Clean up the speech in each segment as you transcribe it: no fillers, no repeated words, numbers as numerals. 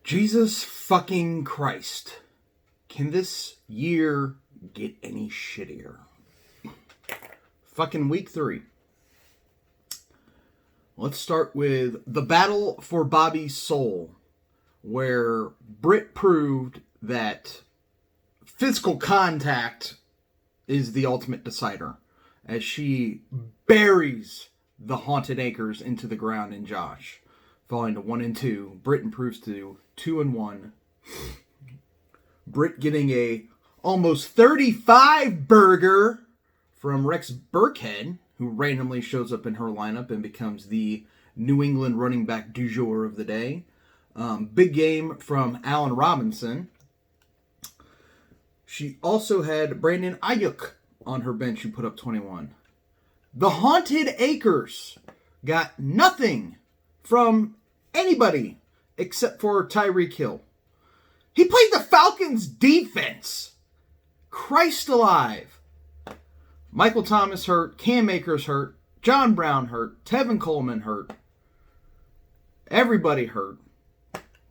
Jesus fucking Christ. Can this year get any shittier? Fucking week 3. Let's start with the battle for Bobby's soul, where Britt proved that physical contact is the ultimate decider, as she buries the Haunted Acres into the ground in Josh. Falling to 1-2. Britt improves to 2-1. Britt getting a almost 35 burger from Rex Burkhead, who randomly shows up in her lineup and becomes the New England running back du jour of the day. Big game from Allen Robinson. She also had Brandon Ayuk on her bench, who put up 21. The Haunted Acres got nothing from anybody except for Tyreek Hill. He played the Falcons defense. Christ alive. Michael Thomas hurt. Cam Akers hurt. John Brown hurt. Tevin Coleman hurt. Everybody hurt.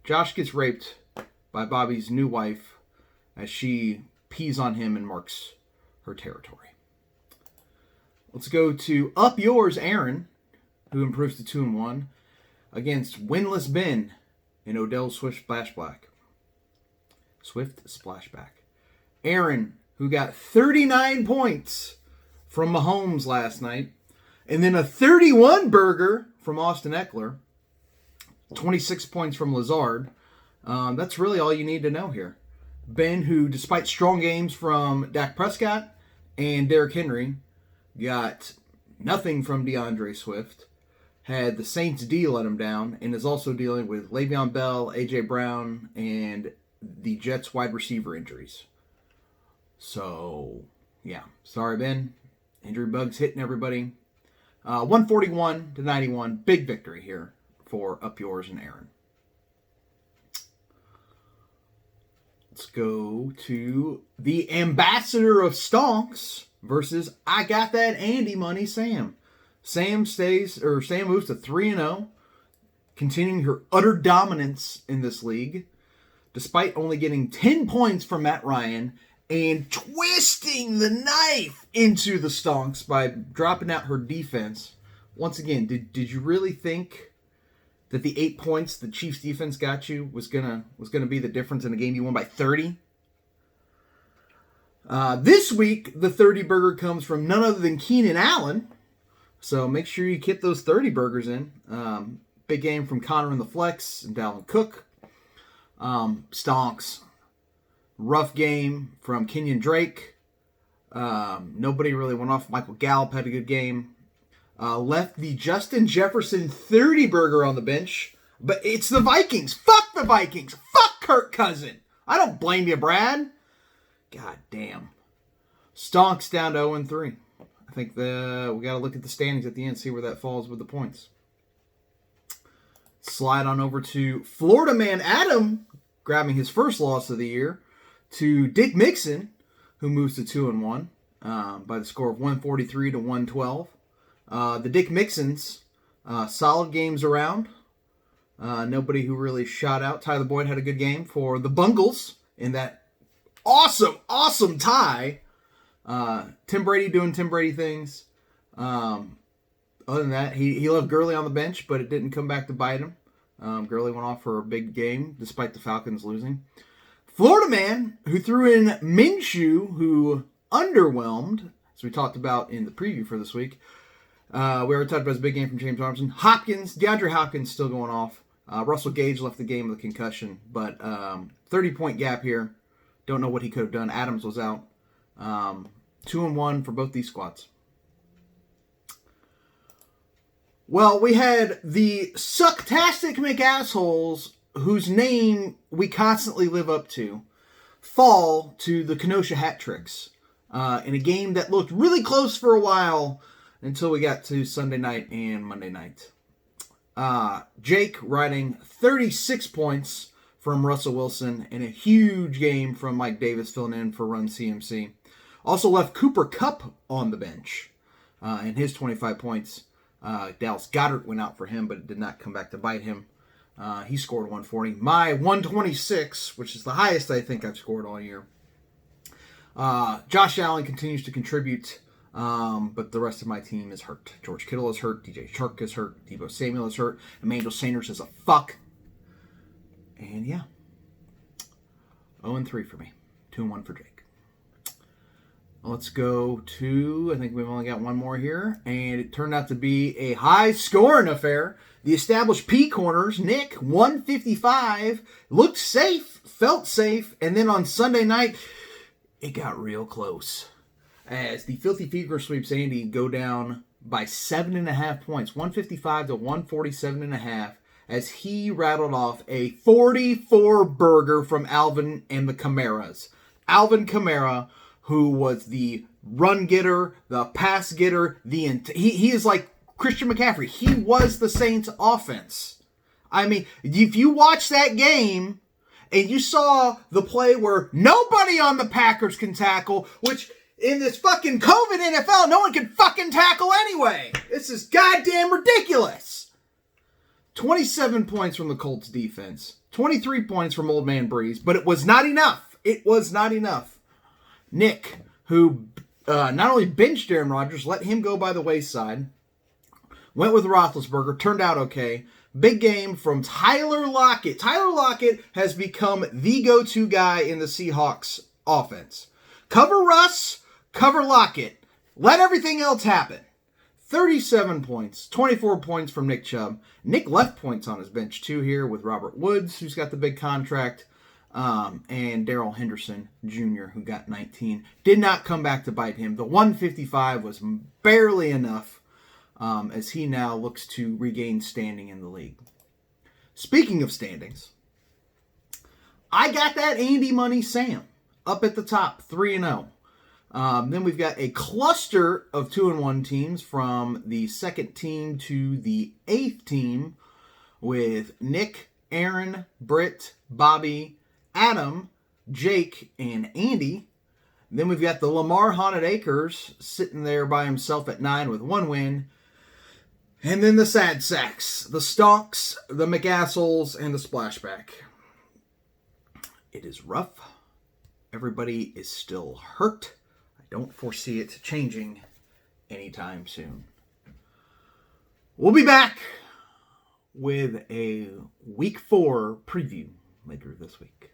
Josh gets raped by Bobby's new wife as she pees on him and marks her territory. Let's go to Up Yours Aaron, who improves to 2-1 against Winless Ben in Odell Swift Splashback. Aaron, who got 39 points from Mahomes last night, and then a 31 burger from Austin Eckler, 26 points from Lazard. That's really all you need to know here. Ben, who, despite strong games from Dak Prescott and Derrick Henry, got nothing from DeAndre Swift, had the Saints D let him down, and is also dealing with Le'Veon Bell, A.J. Brown, and the Jets wide receiver injuries. So, yeah. Sorry, Ben. Injury bugs hitting everybody. 141-91. Big victory here for Up Yours and Aaron. Let's go to the Ambassador of Stonks versus I Got That Andy Money Sam. Sam moves to 3-0, continuing her utter dominance in this league, despite only getting 10 points from Matt Ryan and twisting the knife into the Stonks by dropping out her defense. Once again, did you really think that the 8 points the Chiefs defense got you was gonna be the difference in a game you won by 30? This week, the 30 burger comes from none other than Keenan Allen. So make sure you get those 30 burgers in. Big game from Connor in the flex and Dalvin Cook. Stonks. Rough game from Kenyon Drake. Nobody really went off. Michael Gallup had a good game. Left the Justin Jefferson 30 burger on the bench. But it's the Vikings. Fuck the Vikings. Fuck Kirk Cousin. I don't blame you, Brad. God damn. Stonks down to 0-3. I think we got to look at the standings at the end, see where that falls with the points. Slide on over to Florida man Adam, grabbing his first loss of the year, to Dick Mixon, who moves to 2-1 by the score of 143-112. The Dick Mixons, solid games around. Nobody who really shot out. Tyler Boyd had a good game for the Bungles in that awesome tie. Tim Brady doing Tim Brady things. Other than that, he left Gurley on the bench, but it didn't come back to bite him. Gurley went off for a big game, despite the Falcons losing. Florida man, who threw in Minshew, who underwhelmed, as we talked about in the preview for this week. We already talked about his big game from James Robinson. DeAndre Hopkins still going off. Russell Gage left the game with a concussion, but 30-point gap here. Don't know what he could have done. Adams was out. 2-1 for both these squads. Well, we had the Sucktastic McAssholes, whose name we constantly live up to, fall to the Kenosha Hat Tricks in a game that looked really close for a while until we got to Sunday night and Monday night. Jake riding 36 points from Russell Wilson and a huge game from Mike Davis filling in for Run CMC. Also left Cooper Kupp on the bench and his 25 points. Dallas Goedert went out for him, but it did not come back to bite him. He scored 140. My 126, which is the highest I think I've scored all year. Josh Allen continues to contribute, but the rest of my team is hurt. George Kittle is hurt. DJ Chark is hurt. Deebo Samuel is hurt. Emmanuel Sanders is a fuck. And yeah, 0-3 for me. 2-1 for Jake. Let's go to, I think we've only got one more here, and it turned out to be a high-scoring affair. The established P corners, Nick, 155, looked safe, felt safe, and then on Sunday night, it got real close. As the Filthy Fever sweeps Andy go down by 7.5 points, 155 to 147.5, as he rattled off a 44-burger from Alvin and the Camaras. Alvin Kamara, who was the run getter, the pass getter, he is like Christian McCaffrey. He was the Saints' offense. I mean, if you watch that game and you saw the play where nobody on the Packers can tackle, which in this fucking COVID NFL, no one can fucking tackle anyway. This is goddamn ridiculous. 27 points from the Colts defense. 23 points from Old Man Breeze, but it was not enough. It was not enough. Nick, who not only benched Aaron Rodgers, let him go by the wayside, went with Roethlisberger, turned out okay. Big game from Tyler Lockett. Tyler Lockett has become the go-to guy in the Seahawks offense. Cover Russ, cover Lockett. Let everything else happen. 37 points, 24 points from Nick Chubb. Nick left points on his bench too here with Robert Woods, who's got the big contract, and Darrell Henderson Jr., who got 19. Did not come back to bite him. The 155 was barely enough, as he now looks to regain standing in the league. Speaking of standings, I got that Andy Money Sam up at the top, 3-0. Then we've got a cluster of 2-1 teams from the second team to the 8th team with Nick, Aaron, Britt, Bobby, Adam, Jake, and Andy. Then we've got the Lamar Haunted Acres sitting there by himself at 9 with 1 win. And then the Sad Sacks, the Stonks, the McAssles, and the Splashback. It is rough. Everybody is still hurt. I don't foresee it changing anytime soon. We'll be back with a Week 4 preview later this week.